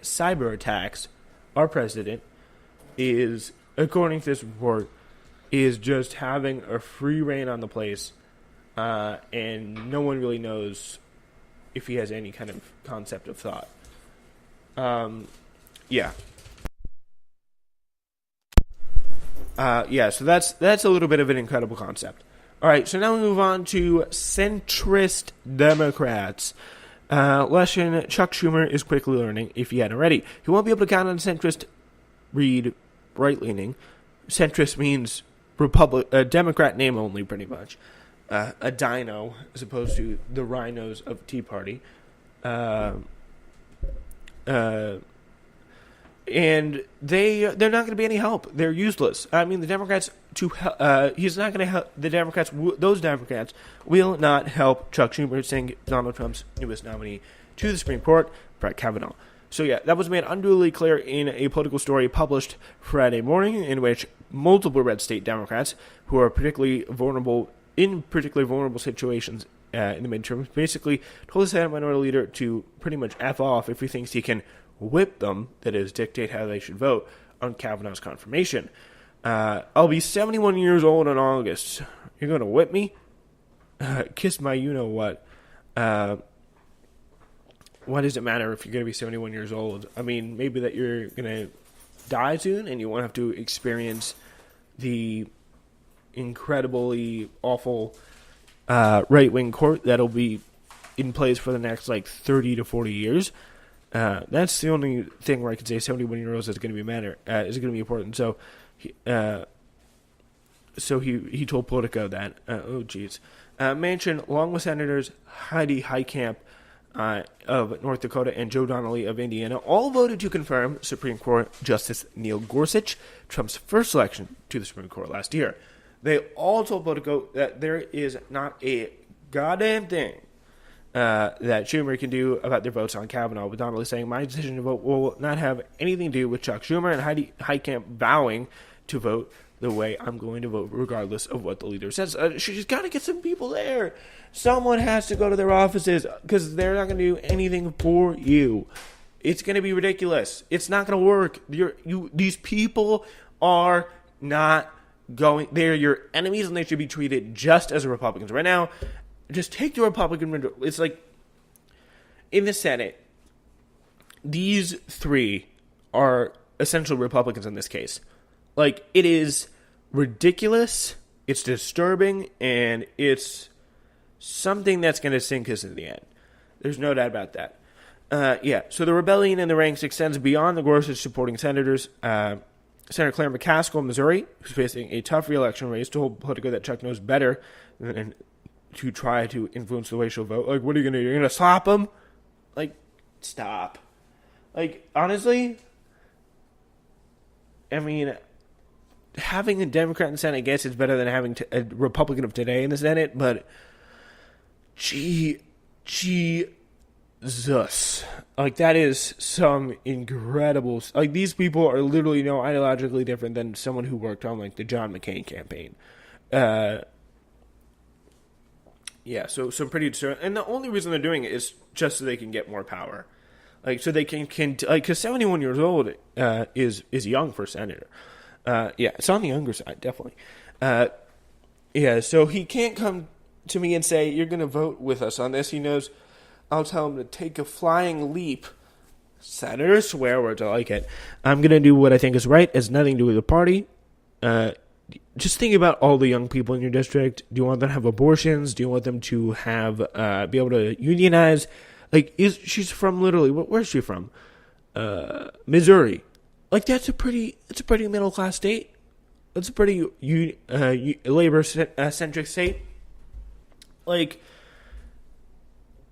cyber attacks, our president is, according to this report, is just having a free reign on the place, and no one really knows if he has any kind of concept of thought. Yeah. So that's a little bit of an incredible concept. All right, so now we move on to centrist Democrats. Lesson Chuck Schumer is quickly learning, if he hadn't already. He won't be able to count on centrist, read right-leaning. Centrist means Democrat name only, pretty much. A dino, as opposed to the rhinos of Tea Party. And they're not going to be any help. They're useless. I mean, the Democrats he's not going to help the Democrats. Those Democrats will not help Chuck Schumer, saying Donald Trump's newest nominee to the Supreme Court, Brett Kavanaugh. So yeah, that was made unduly clear in a political story published Friday morning, in which multiple red state Democrats who are particularly vulnerable situations in the midterms basically told the Senate Minority Leader to pretty much F off if he thinks he can whip them, that is, dictate how they should vote on Kavanaugh's confirmation. I'll be 71 years old in August. You're going to whip me? Kiss my you-know-what. Why does it matter if you're going to be 71 years old? I mean, maybe that you're going to die soon and you won't have to experience the incredibly awful right-wing court that'll be in place for the next, 30 to 40 years. That's the only thing where I can say 71 years old is going to be important. So, he told Politico that. Manchin, along with Senators Heidi Heitkamp of North Dakota and Joe Donnelly of Indiana, all voted to confirm Supreme Court Justice Neil Gorsuch, Trump's first selection to the Supreme Court last year. They all told Politico that there is not a goddamn thing that Schumer can do about their votes on Kavanaugh, with Donnelly saying, my decision to vote will not have anything to do with Chuck Schumer, and Heidi Heitkamp vowing to vote the way I'm going to vote regardless of what the leader says. She's got to get some people there. Someone has to go to their offices because they're not going to do anything for you. It's going to be ridiculous. It's not going to work. These people are not going. They're your enemies, and they should be treated just as Republicans. Right now, just take the Republican. It's like in the Senate, these three are essentially Republicans in this case. It is ridiculous, it's disturbing, and it's something that's going to sink us in the end. There's no doubt about that. So the rebellion in the ranks extends beyond the Gorsuch supporting senators. Senator Claire McCaskill of Missouri, who's facing a tough re-election race, told Politico that Chuck knows better than to try to influence the way she'll vote. What are you going to do? You're going to slap him? Stop. Honestly, I mean, having a Democrat in the Senate, I guess it's better than having a Republican of today in the Senate, but Jesus. That is some incredible... these people are literally ideologically different than someone who worked on, the John McCain campaign. So some pretty disturbing. And the only reason they're doing it is just so they can get more power. So they can because 71 years old is young for a senator. It's on the younger side, definitely. So he can't come to me and say, you're going to vote with us on this. He knows I'll tell him to take a flying leap. Senator swear words, I like it. I'm going to do what I think is right. It has nothing to do with the party. Just think about all the young people in your district. Do you want them to have abortions? Do you want them to have be able to unionize? She's from literally, where's she from? Missouri. That's a pretty middle class state. That's a pretty labor centric state.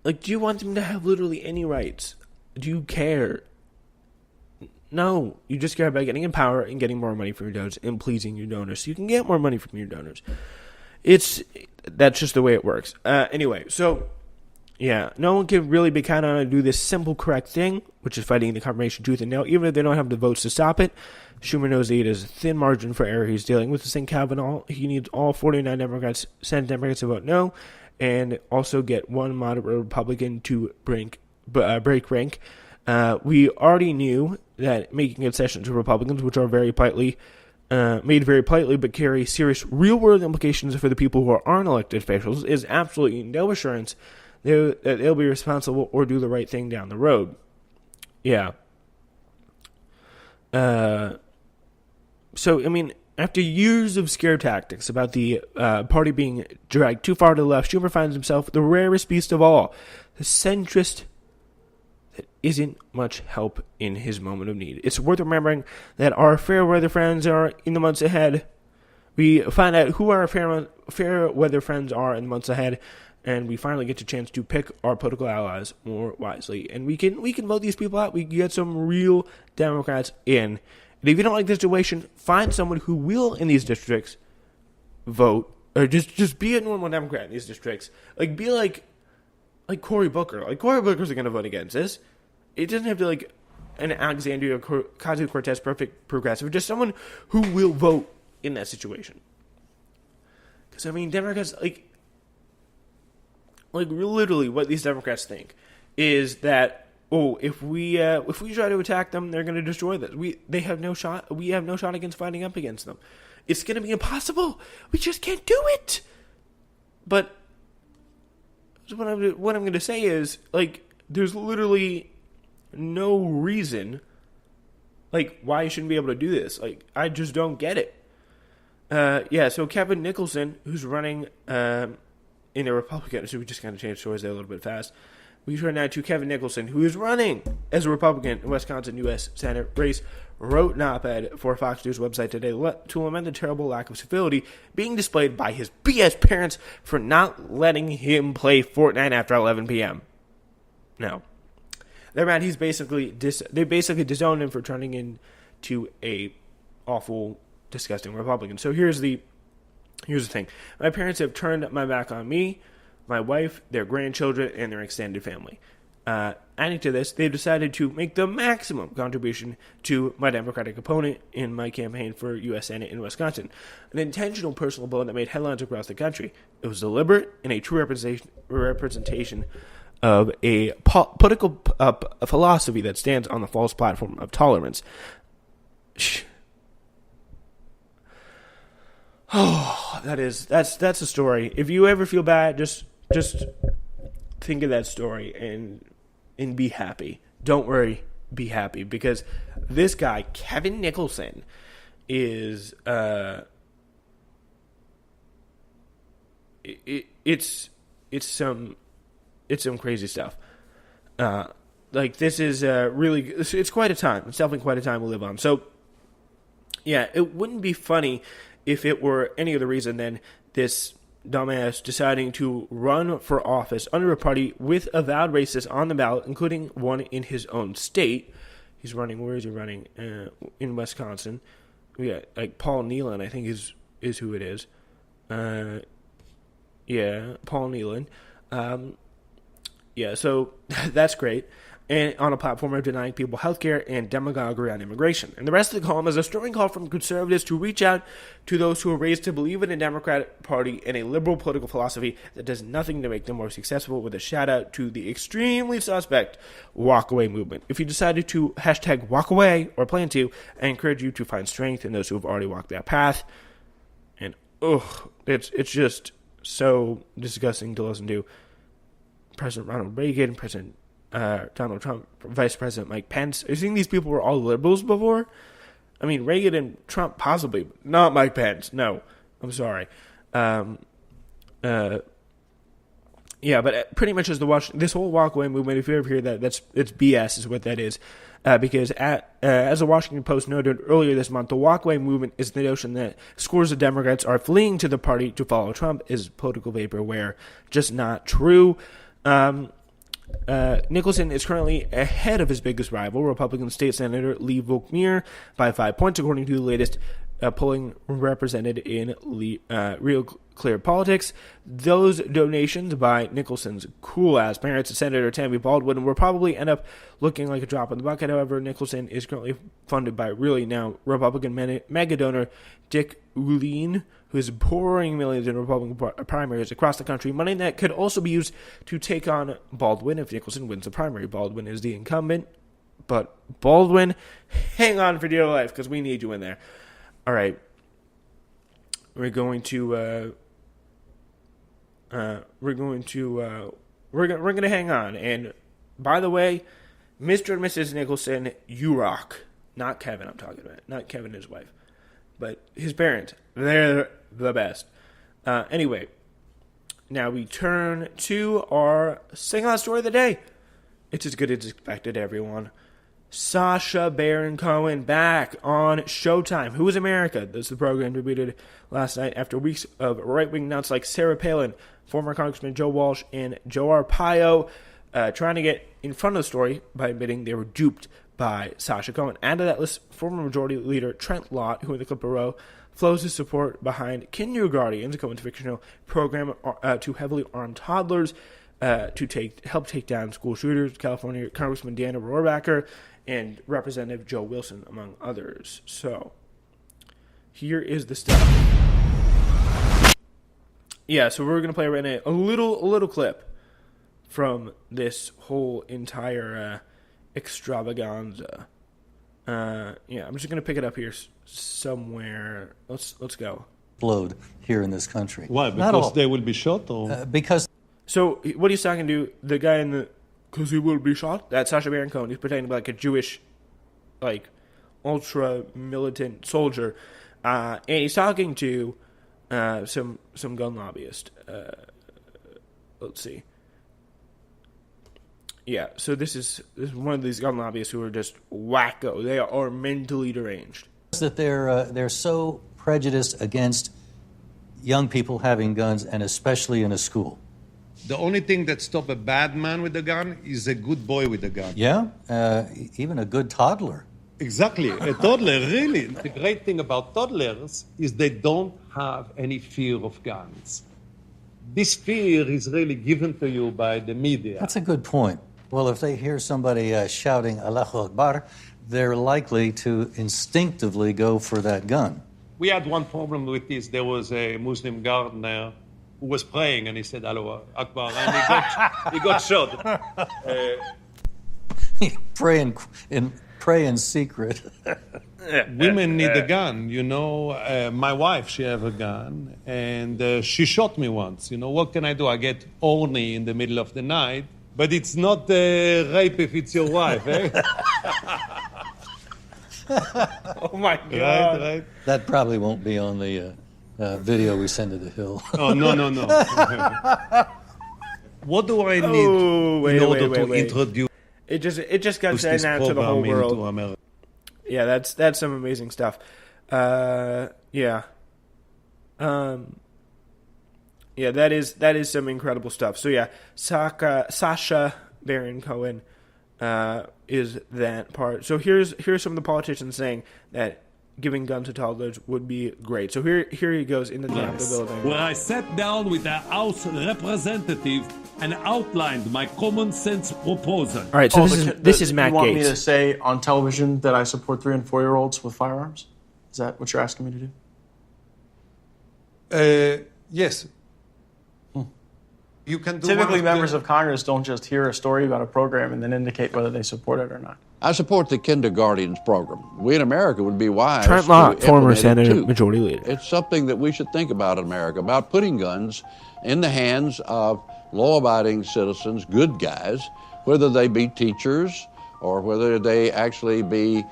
Do you want them to have literally any rights? Do you care? No, you just care about getting in power and getting more money from your donors and pleasing your donors, so you can get more money from your donors. That's just the way it works. Anyway, so yeah, no one can really be counted on to do this simple, correct thing, which is fighting the confirmation tooth and nail, even if they don't have the votes to stop it. Schumer knows that he has a thin margin for error. He's dealing with this in Kavanaugh. He needs all 49 Senate Democrats to vote no, and also get one moderate Republican to break rank. We already knew that making concessions to Republicans, which are very politely made very politely but carry serious real-world implications for the people who aren't elected officials, is absolutely no assurance that they'll be responsible or do the right thing down the road. Yeah. So, I mean, after years of scare tactics about the party being dragged too far to the left, Schumer finds himself the rarest beast of all, the centrist that isn't much help in his moment of need. It's worth remembering that our fair weather friends are in the months ahead. We find out who our fair weather friends are in the months ahead, and we finally get a chance to pick our political allies more wisely. And we can vote these people out. We can get some real Democrats in. And if you don't like the situation, find someone who will, in these districts, vote, or just be a normal Democrat in these districts. Like, be like Cory Booker. Like, Cory Booker's going to vote against this. It doesn't have to, like, an Alexandria Ocasio-Cortez perfect progressive. Just someone who will vote in that situation. Because, I mean, Democrats, like literally what these Democrats think is that, if we try to attack them, they're going to destroy this. We have no shot against fighting up against them. It's going to be impossible. We just can't do it. But what I'm going to say is, like, there's literally no reason, like, why you shouldn't be able to do this. Like, I just don't get it. So Kevin Nicholson, who's running in the Republican, so we just kind of changed stories there a little bit fast. We turn now to Kevin Nicholson, who is running as a Republican in Wisconsin U.S. Senate race, wrote an op-ed for Fox News website today to lament the terrible lack of civility being displayed by his BS parents for not letting him play Fortnite after 11 p.m. No. They're mad. They basically disowned him for turning into a awful, disgusting Republican. So here's the thing. My parents have turned my back on me, my wife, their grandchildren, and their extended family. Adding to this, they've decided to make the maximum contribution to my Democratic opponent in my campaign for U.S. Senate in Wisconsin. An intentional personal blow that made headlines across the country. It was deliberate and a true representation of a political philosophy that stands on the false platform of tolerance. Oh, that's a story. If you ever feel bad, just think of that story and be happy. Don't worry, be happy, because this guy Kevin Nicholson is it's some crazy stuff. Like, this is it's quite a time. It's definitely quite a time we live on. So yeah, it wouldn't be funny if it were any other reason than this dumbass deciding to run for office under a party with avowed racists on the ballot, including one in his own state. He's running, where is he running? In Wisconsin. Yeah, like Paul Nealon, I think is who it is. Paul Nealon. So that's great. And on a platform of denying people health care and demagoguery on immigration. And the rest of the column is a stirring call from conservatives to reach out to those who are raised to believe in a Democratic Party and a liberal political philosophy that does nothing to make them more successful, with a shout out to the extremely suspect walkaway movement. If you decided to hashtag walk away or plan to, I encourage you to find strength in those who have already walked that path. And it's just so disgusting to listen to. President Ronald Reagan, President Donald Trump, Vice President Mike Pence. You think these people were all liberals before? I mean, Reagan and Trump possibly, but not Mike Pence. No, I'm sorry. But pretty much as this whole walkaway movement, if you ever hear that, it's BS is what that is. Because as the Washington Post noted earlier this month, the walkaway movement is the notion that scores of Democrats are fleeing to the party to follow Trump is political vaporware. Just not true. Nicholson is currently ahead of his biggest rival, Republican State Senator Lee Volkmir, by 5 points, according to the latest polling represented in Real Clear Politics. Those donations by Nicholson's cool-ass parents, Senator Tammy Baldwin, will probably end up looking like a drop in the bucket. However, Nicholson is currently funded by really now Republican mega donor Dick Uihlein, who is pouring millions in Republican primaries across the country, money that could also be used to take on Baldwin if Nicholson wins the primary. Baldwin is the incumbent. But Baldwin, hang on for dear life because we need you in there. All right. We're going to hang on. And by the way, Mr. and Mrs. Nicholson, you rock. Not Kevin, I'm talking about. Not Kevin and his wife. But his parents, they're the best. Anyway, now we turn to our sing-out story of the day. It's as good as expected, everyone. Sacha Baron Cohen back on Showtime. Who is America? This is the program debuted last night after weeks of right-wing nuts like Sarah Palin, former Congressman Joe Walsh, and Joe Arpaio trying to get in front of the story by admitting they were duped by Sacha Cohen. Add to that list, former Majority Leader Trent Lott, who in the clip below flows his support behind Kindergartens, Cohen's fictional program to heavily armed toddlers to help take down school shooters, California Congressman Dana Rohrabacher, and Representative Joe Wilson, among others. So, here is the stuff. Yeah, so we're going to play right now a little clip from this whole entire extravaganza. I'm just going to pick it up here somewhere. Let's go. Explode here in this country. Why? Because they will be shot? Or? Because... So, what he's talking to, the guy in the... Because he will be shot? That's Sacha Baron Cohen. He's pretending to be like a Jewish, ultra-militant soldier. And he's talking to some gun lobbyist. Let's see. Yeah, so this is one of these gun lobbyists who are just wacko. They are mentally deranged. That they're so prejudiced against young people having guns, and especially in a school. The only thing that stops a bad man with a gun is a good boy with a gun. Yeah, even a good toddler. Exactly, a toddler, really. The great thing about toddlers is they don't have any fear of guns. This fear is really given to you by the media. That's a good point. Well, if they hear somebody shouting Allahu Akbar, they're likely to instinctively go for that gun. We had one problem with this. There was a Muslim gardener who was praying, and he said Allahu Akbar, and he got shot. Pray in secret. Women need a gun, my wife, she have a gun, and she shot me once. What can I do? I get horny in the middle of the night, but it's not rape if it's your wife, eh? Oh my God! Right. That probably won't be on the video we send to the Hill. Oh no! What do I need in order to introduce? It just got sent out to the whole world. Yeah, that's some amazing stuff. Yeah, that is some incredible stuff. So yeah, Sacha Baron Cohen is that part. So here's some of the politicians saying that giving guns to toddlers would be great. So here he goes into the Capitol building, where I sat down with the House representative and outlined my common sense proposal. All right, so this is Matt Gaetz. You want me to say on television that I support 3- and 4-year-olds with firearms? Is that what you're asking me to do? Yes. You can do. Typically, members of Congress don't just hear a story about a program and then indicate whether they support it or not. I support the kindergartens program. We in America would be wise. Trent Lott, former implement it, Senator, too. Majority Leader. It's something that we should think about in America, about putting guns in the hands of law-abiding citizens, good guys, whether they be teachers or whether they actually be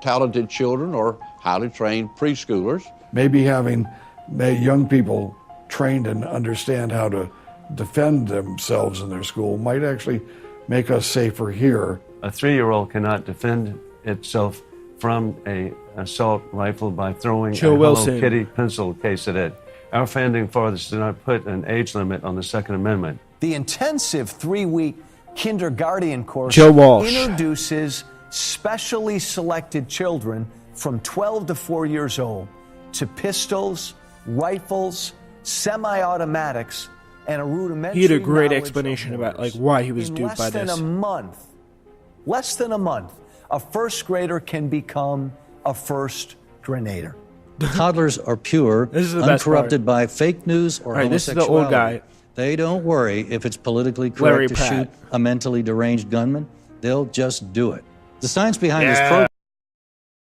talented children or highly trained preschoolers. Maybe having young people trained and understand how to defend themselves in their school might actually make us safer here. A 3-year-old cannot defend itself from an assault rifle by throwing Joe a Wilson. Hello Kitty pencil case at it. Our founding fathers did not put an age limit on the Second Amendment. The intensive 3-week kindergarten course Joe Walsh. introduces specially selected children from 12 to 4 years old to pistols, rifles, semi-automatics, and a rudimentary He had a great knowledge explanation of about motors. why he was In duped by this. Less than a month, a first grader can become a first grenader. Toddlers are pure, This is the best uncorrupted by fake news or All right, this is homosexuality. the old guy. They don't worry if it's politically Larry correct to Pratt. shoot a mentally deranged gunman. They'll just do it. The science behind this Yeah. program.